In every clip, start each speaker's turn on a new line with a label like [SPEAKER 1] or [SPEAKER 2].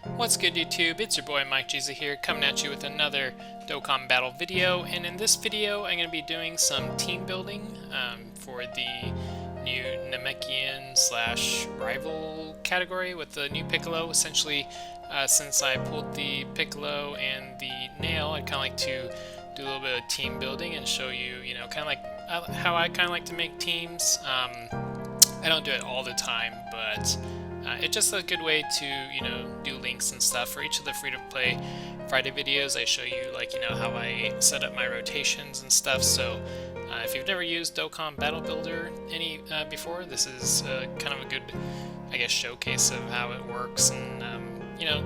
[SPEAKER 1] What's good, YouTube? It's your boy MikeJeezy here, coming at you with another Dokkan Battle video. And in this video, I'm going to be doing some team building for the new Namekian slash rival category with the new Piccolo. Essentially, since I pulled the Piccolo and the Nail, I'd kind of like to do a little bit of team building and show you, kind of like how I kind of like to make teams. I don't do it all the time, but it's just a good way to, do links and stuff. For each of the free-to-play Friday videos, I show you, how I set up my rotations and stuff. So if you've never used Dokkan Battle Builder before, this is kind of a good, showcase of how it works and,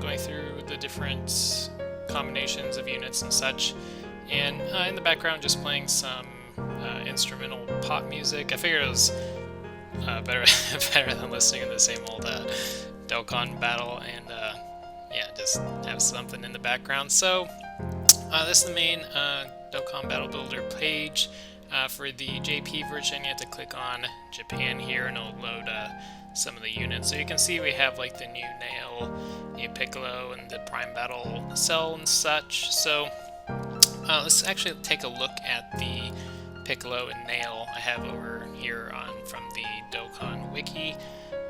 [SPEAKER 1] going through the different combinations of units and such. And in the background, just playing some instrumental pop music. I figured it was better than listening to the same old Dokkan battle, and just have something in the background. So this is the main Dokkan Battle Builder page. For the JP version, you have to click on Japan here, and it'll load some of the units. So you can see we have like the new Nail, new Piccolo, and the Prime Battle Cell and such. So let's actually take a look at the Piccolo and Nail I have over here from the Dokkan Wiki.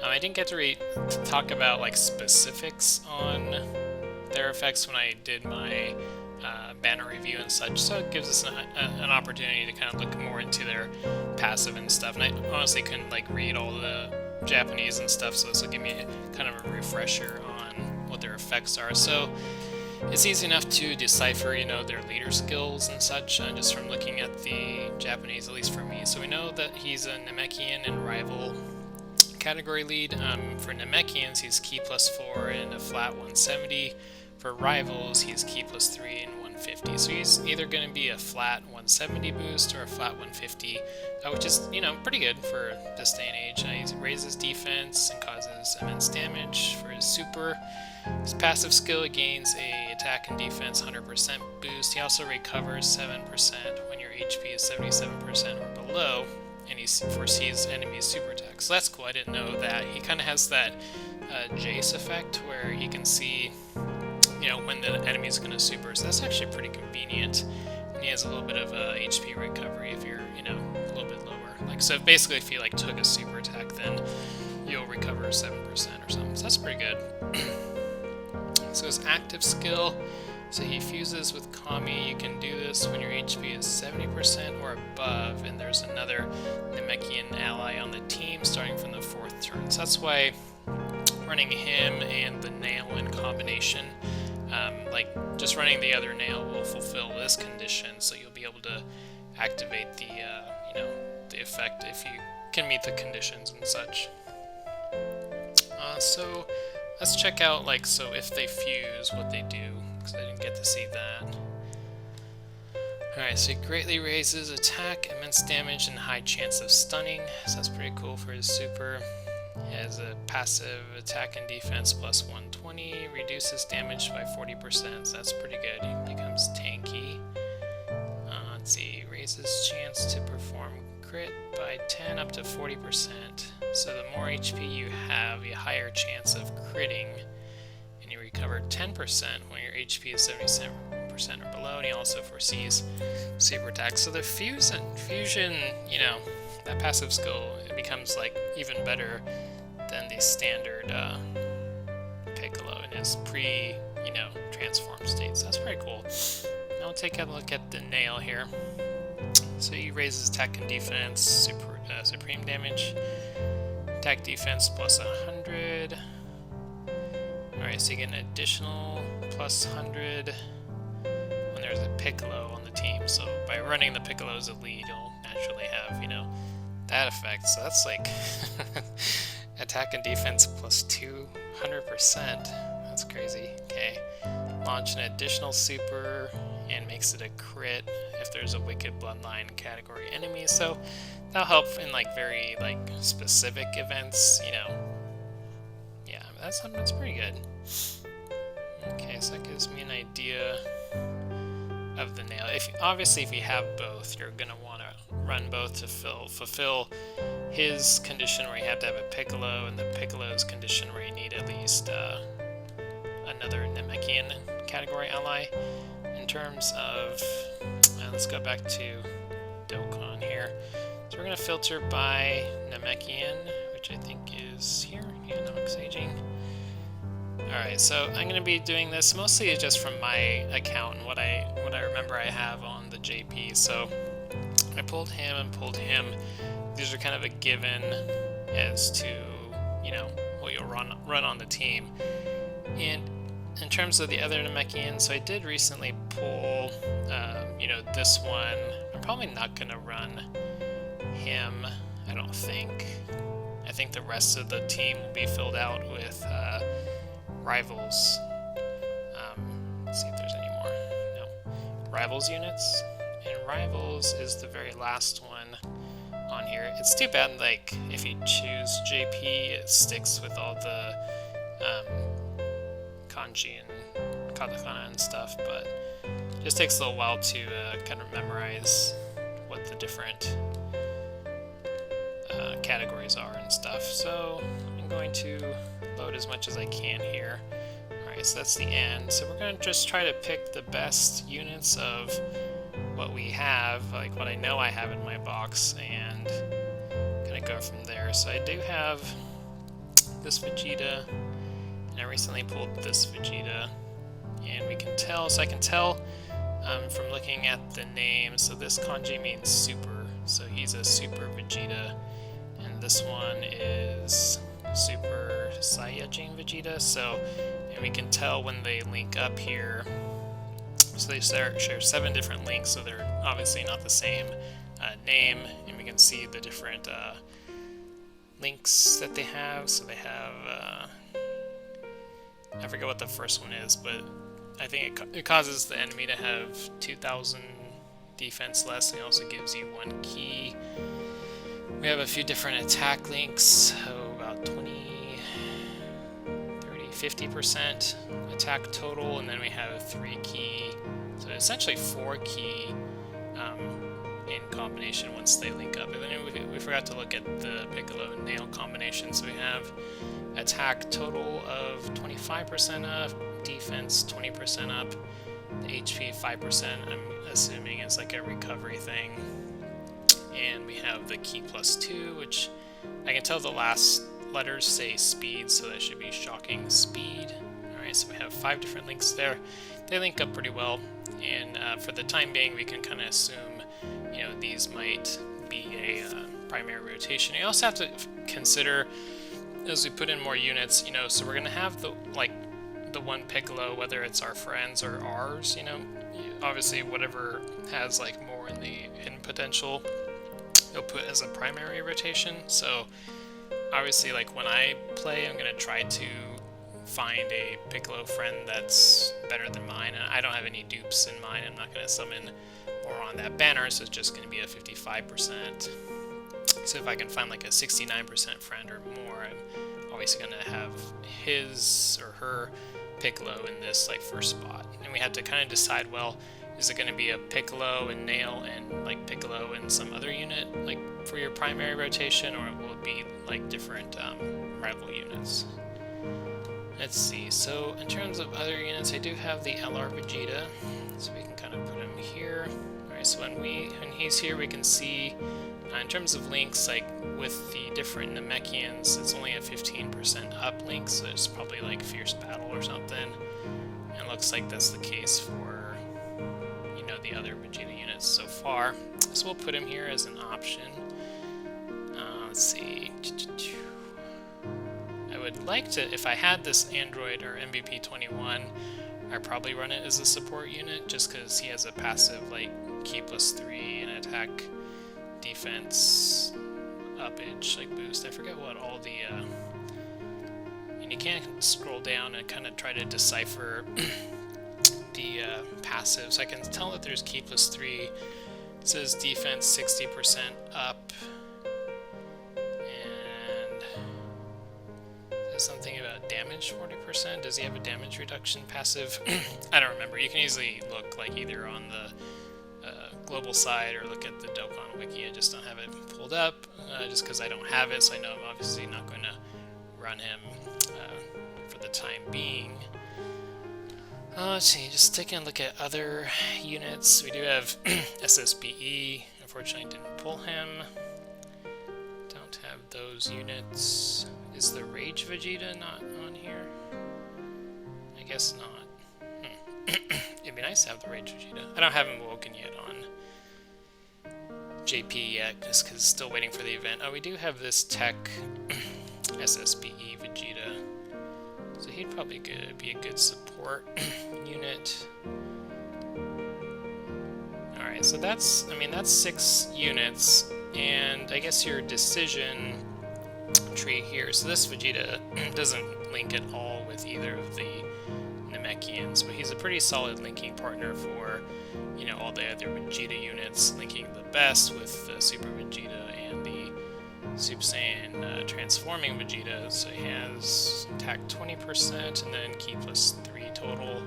[SPEAKER 1] I didn't get to talk about specifics on their effects when I did my banner review and such, so it gives us an opportunity to kind of look more into their passive and stuff. And I honestly couldn't read all the Japanese and stuff, so this will give me kind of a refresher on what their effects are. So it's easy enough to decipher, their leader skills and such, just from looking at the Japanese, at least for me. So we know that he's a Namekian and rival category lead. For Namekians, he's Ki +4 and a flat 170. For rivals, he's Ki +3 and 150. So he's either going to be a flat 170 boost or a flat 150, which is, pretty good for this day and age. He raises defense and causes immense damage. For his super, his passive skill, he gains a attack and defense 100% boost. He also recovers 7% when your HP is 77% or below, and he foresees enemies' super attacks. So that's cool. I didn't know that. He kind of has that Jace effect where he can see, when the enemy's going to super. So that's actually pretty convenient. And he has a little bit of HP recovery if you're, a little bit lower. So basically, if you took a super attack, then you'll recover 7% or something. So that's pretty good. So his active skill, so he fuses with Kami. You can do this when your HP is 70% or above, and there's another Namekian ally on the team starting from the 4th turn. So that's why running him and the Nail in combination, just running the other Nail will fulfill this condition, so you'll be able to activate the, the effect if you can meet the conditions and such. So let's check out, so if they fuse, what they do, because I didn't get to see that. Alright, so he greatly raises attack, immense damage, and high chance of stunning, so that's pretty cool for his super. He has a passive attack and defense plus 120, reduces damage by 40%, so that's pretty good. He becomes tanky. Let's see, raises chance to perform crit by 10 up to 40%. So the more HP you have, the higher chance of critting, and you recover 10% when your HP is 77% or below, and he also foresees super attack. So the fusion, that passive skill, it becomes even better than the standard Piccolo in his transform state. So that's pretty cool. Now we'll take a look at the Nail here. So he raises attack and defense, supreme damage, attack defense plus 100. Alright, so you get an additional plus 100 when there's a Piccolo on the team. So by running the Piccolo as a lead, you'll naturally have, that effect. So that's attack and defense plus 200%. That's crazy. Okay. Launch an additional super and makes it a crit if there's a Wicked Bloodline category enemy. So that'll help in very specific events, Yeah, that's pretty good. Okay, so that gives me an idea of the Nail. Obviously, if you have both, you're gonna want to run both to fulfill his condition where you have to have a Piccolo, and the Piccolo's condition where you need at least category ally. In terms of, let's go back to Dokkan here. So we're going to filter by Namekian, which I think is here. Yeah, MikeJeezy. Alright, so I'm going to be doing this mostly just from my account and what I remember I have on the JP. So I pulled him and pulled him. These are kind of a given as to, you know, what you'll run on the team. And in terms of the other Namekian, so I did recently pull, you know, this one. I'm probably not going to run him, I don't think. I think the rest of the team will be filled out with rivals. Let's see if there's any more. No. Rivals units. And rivals is the very last one on here. It's too bad, like, if you choose JP, it sticks with all the kanji and katakana and stuff, but it just takes a little while to kind of memorize what the different categories are and stuff. So I'm going to load as much as I can here. Alright, so that's the end. So we're going to just try to pick the best units of what we have, like what I know I have in my box, and kind of go from there. So I do have this Vegeta, and I recently pulled this Vegeta, and we can tell, so I can tell from looking at the name, so this kanji means super, so he's a super Vegeta, and this one is Super Saiyajin Vegeta, so, and we can tell when they link up here, so they share 7 different links, so they're obviously not the same name, and we can see the different links that they have. So they have, I forget what the first one is, but I think it causes the enemy to have 2,000 defense less, and it also gives you 1 key. We have a few different attack links, so about 20, 30, 50% attack total, and then we have 3 key, so essentially 4 key in combination once they link up. And then we forgot to look at the Piccolo and Nail combination, so we have attack total of 25% up, defense 20% up, the HP 5% I'm assuming is like a recovery thing, and we have the key +2, which I can tell the last letters say speed, so that should be shocking speed. Alright, so we have 5 different links there. They link up pretty well, and for the time being we can kind of assume, you know, these might be a primary rotation. You also have to consider, as we put in more units, you know, so we're going to have the one Piccolo, whether it's our friends or ours, you know, obviously whatever has like more in the hidden potential, you'll put as a primary rotation. So obviously, like when I play, I'm going to try to find a Piccolo friend that's better than mine, and I don't have any dupes in mine. I'm not going to summon more on that banner, so it's just going to be a 55%. So if I can find like a 69% friend or more, I'm obviously going to have his or her Piccolo in this like first spot. And we had to kind of decide, well, is it going to be a Piccolo and Nail and like Piccolo and some other unit like for your primary rotation, or will it be like different rival units? Let's see. So in terms of other units, I do have the LR Vegeta, so we can kind of put him here. Alright, so when he's here, we can see in terms of links, like with the different Namekians, it's only a 15% up link, so it's probably like Fierce Battle or something. And it looks like that's the case for, you know, the other Vegeta units so far. So we'll put him here as an option. Let's see. I would like to, if I had this Android or MVP 21, I'd probably run it as a support unit, just because he has a passive like key +3 and attack, defense, uppage, like boost. I forget what all the and you can scroll down and kind of try to decipher the passives. I can tell that there's key +3. It says defense 60% up, and there's something about damage 40%. Does he have a damage reduction passive? I don't remember. You can easily look like either on the global side or look at the Dokkan wiki. I just don't have it pulled up just because I don't have it, so I know I'm obviously not going to run him for the time being. let's see, just taking a look at other units. We do have SSBE. Unfortunately, didn't pull him. Don't have those units. Is the Rage Vegeta not on here? I guess not. It'd be nice to have the Rage Vegeta. I don't have him woken yet on JP yet, just because still waiting for the event. Oh, we do have this Tech SSBE Vegeta. So he'd probably be a good support unit. Alright, so that's 6 units, and I guess your decision tree here. So this Vegeta doesn't link at all with either of the Namekians, but he's a pretty solid linking partner for, you know, all the other Vegeta units, linking the best with the Super Vegeta and the Super Saiyan transforming Vegeta. So he has attack 20% and then Ki plus 3 total.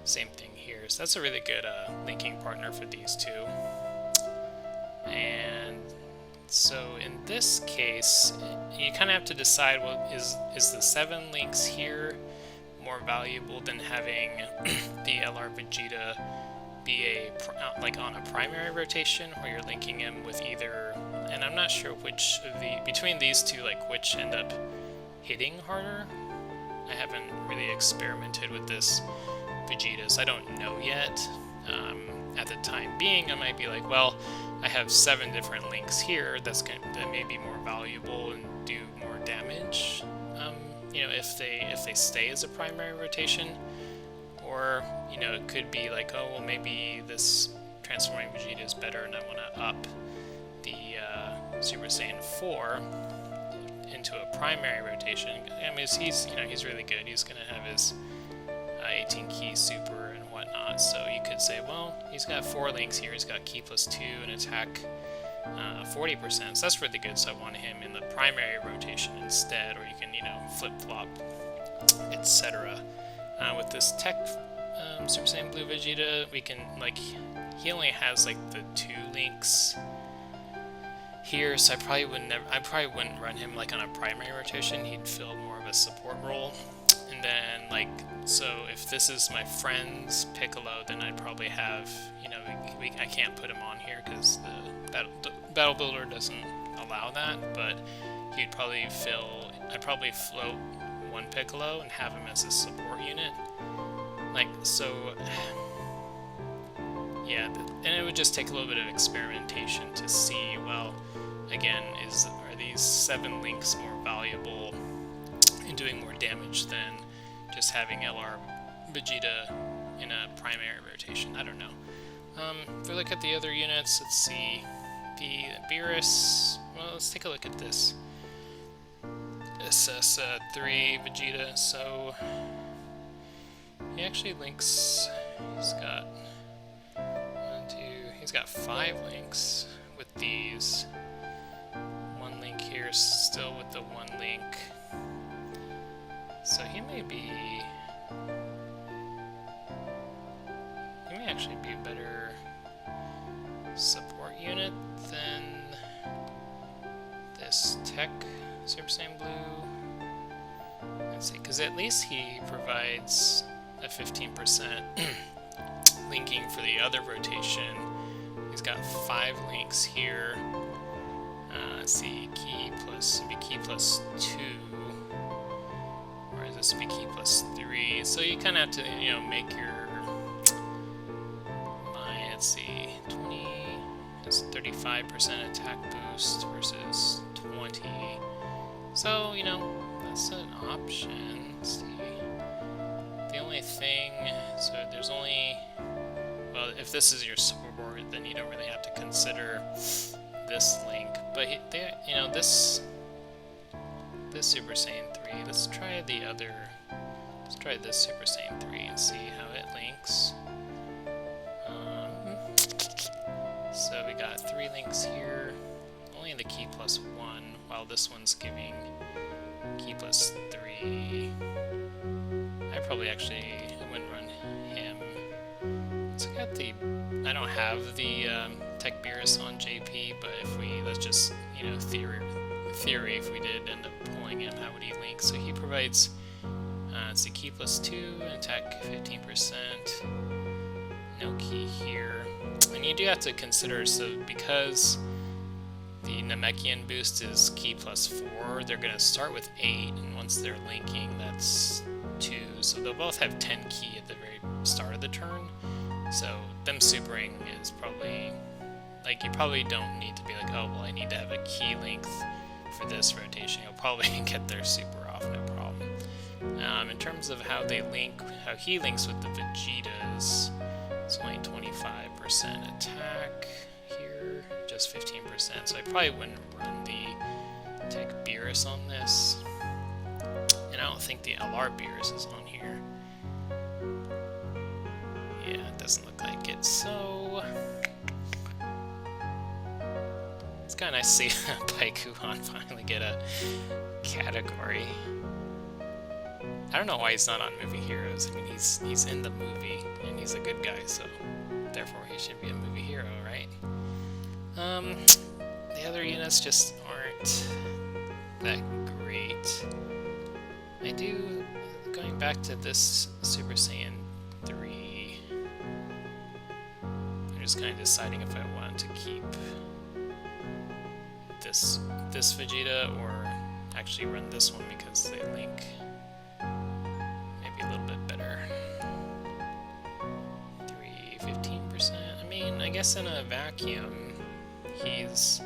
[SPEAKER 1] Same thing here. So that's a really good linking partner for these two. And so in this case, you kind of have to decide, well, is the 7 links here more valuable than having the LR Vegeta be like on a primary rotation, where you're linking him with either, and I'm not sure which of between these two, like which end up hitting harder. I haven't really experimented with this Vegeta, so I don't know yet. At the time being, I might be like, well, I have 7 different links here that may be more valuable and do more damage. You know, if they stay as a primary rotation, or you know, it could be like, oh well, maybe this transforming Vegeta is better, and I want to up the Super Saiyan 4 into a primary rotation. I mean, he's really good. He's gonna have his 18 Ki Super and whatnot. So you could say, well, he's got 4 links here. He's got Ki plus 2 and attack 40%. So that's really good. So I want him in the primary rotation instead, or you can, you know, flip flop, etc. With this Tech Super Saiyan Blue Vegeta, we can, like, he only has like the 2 links here, so I probably wouldn't run him like on a primary rotation. He'd fill more of a support role. And then, like, so if this is my friend's Piccolo, then I'd probably have, you know, I can't put him on here because the Battle Builder doesn't allow that, but he'd probably I'd probably float one Piccolo and have him as a support unit. Like, so, yeah, and it would just take a little bit of experimentation to see, well, again, are these 7 links more valuable in doing more damage than just having LR Vegeta in a primary rotation? I don't know. If we look at the other units, let's see, the Beerus, well, let's take a look at this SS3 Vegeta. So he actually links, he's got 5 links with these. 1 link here, still with the 1 link. So he may actually be a better support unit than this Tech Super Saiyan Blue. Let's see, because at least he provides a 15% linking for the other rotation. He's got 5 links here. Let's see, Ki plus 2. Or is this be Ki plus 3? So you kind of have to, you know, make your mind. Let's see, 20 is 35% attack boost versus 20. So, you know, that's an option. Let's see. The only thing, so there's only, well, if this is your support, then you don't really have to consider this link. But you know, this Super Saiyan 3. Let's try this Super Saiyan 3 and see how it links. So we got 3 links here. Only the Ki plus 1, while this one's giving Ki plus 3. I wouldn't run him. It's got I don't have the Tech Beerus on JP, but let's just, you know, theory, if we did end up pulling him, how would he link? So he provides So key +2, attack 15%, no key here. And you do have to consider, so because the Namekian boost is key +4, they're going to start with 8, and once they're linking, that's 2. So they'll both have 10 key at the very start of the turn. So them supering is probably, like, you probably don't need to be like, oh, well, I need to have a key length for this rotation. You'll probably get their super off, no problem. In terms of how they link, how he links with the Vegetas, it's only 25% attack here, just 15%, so I probably wouldn't run the Tech Beerus on this. And I don't think the LR Beerus is on here. Yeah, it doesn't look like it, so it's kind of nice to see Piccolo finally get a category. I don't know why he's not on Movie Heroes. I mean, he's in the movie, and he's a good guy, so therefore he should be a movie hero, right? The other units just aren't that great. I do, going back to this Super Saiyan 3, I'm just kind of deciding if I want to keep this Vegeta or actually run this one because they link maybe a little bit better. 15%. I mean, I guess in a vacuum, he's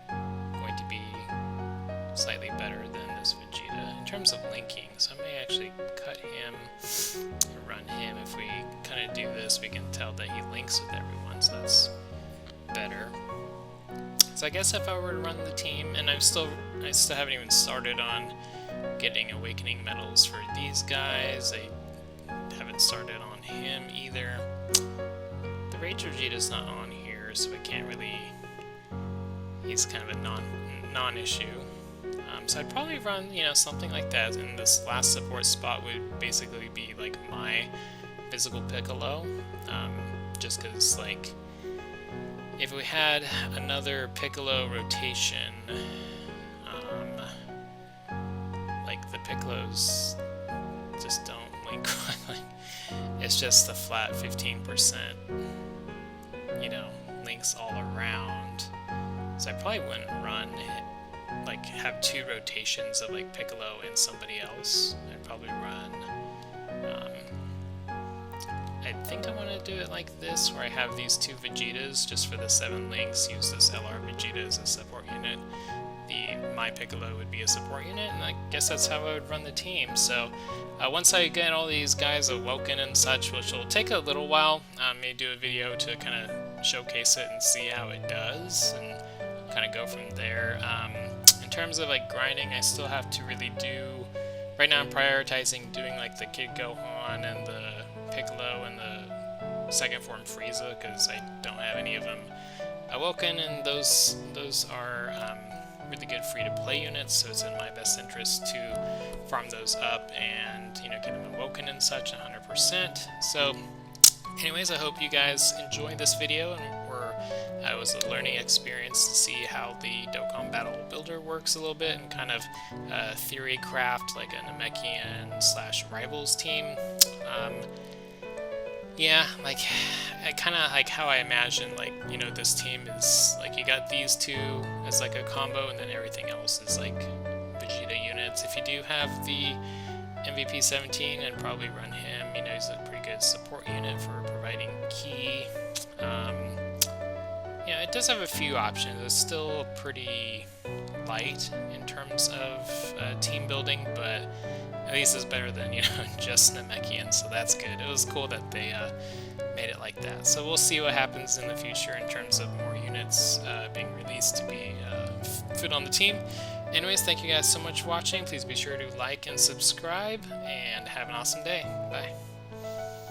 [SPEAKER 1] going to be slightly better than this Vegeta in terms of linking. So I may actually cut him and run him. If we kind of do this, we can tell that he links with everyone, so that's better. So I guess if I were to run the team, and I still haven't even started on getting Awakening medals for these guys. I haven't started on him either. The Rage Vegeta's not on here, so we can't really. He's kind of a non-issue. So I'd probably run, something like that. And this last support spot would basically be like my physical Piccolo, just because like. If we had another Piccolo rotation, like the Piccolos just don't link. It's just the flat 15%, links all around. So I probably wouldn't run it, like have 2 rotations of like Piccolo and somebody else. I'd probably run. I think I want to do it like this, where I have these 2 Vegetas just for the 7 links, use this LR Vegeta as a support unit. My Piccolo would be a support unit, and I guess that's how I would run the team. So once I get all these guys awoken and such, which will take a little while, I may do a video to kind of showcase it and see how it does, and kind of go from there. In terms of like grinding, I still have to really do. Right now I'm prioritizing doing like the Kid Gohan and the Piccolo and the second form Frieza, because I don't have any of them awoken, and those are really good free-to-play units, so it's in my best interest to farm those up and get them awoken and such 100%. So anyways, I hope you guys enjoyed this video, and it was a learning experience to see how the Dokkan Battle Builder works a little bit, and kind of theory craft like a Namekian / Rivals team. Yeah, like, I kind of like how I imagine, like, this team is, like, you got these 2 as, like, a combo, and then everything else is, like, Vegeta units. If you do have the MVP 17, I'd probably run him. He's a pretty good support unit for providing key. Yeah, it does have a few options. It's still pretty light in terms of team building, but at least it's better than, just Namekian, so that's good. It was cool that they made it like that. So we'll see what happens in the future in terms of more units being released to be fit on the team. Anyways, thank you guys so much for watching. Please be sure to like and subscribe, and have an awesome day. Bye.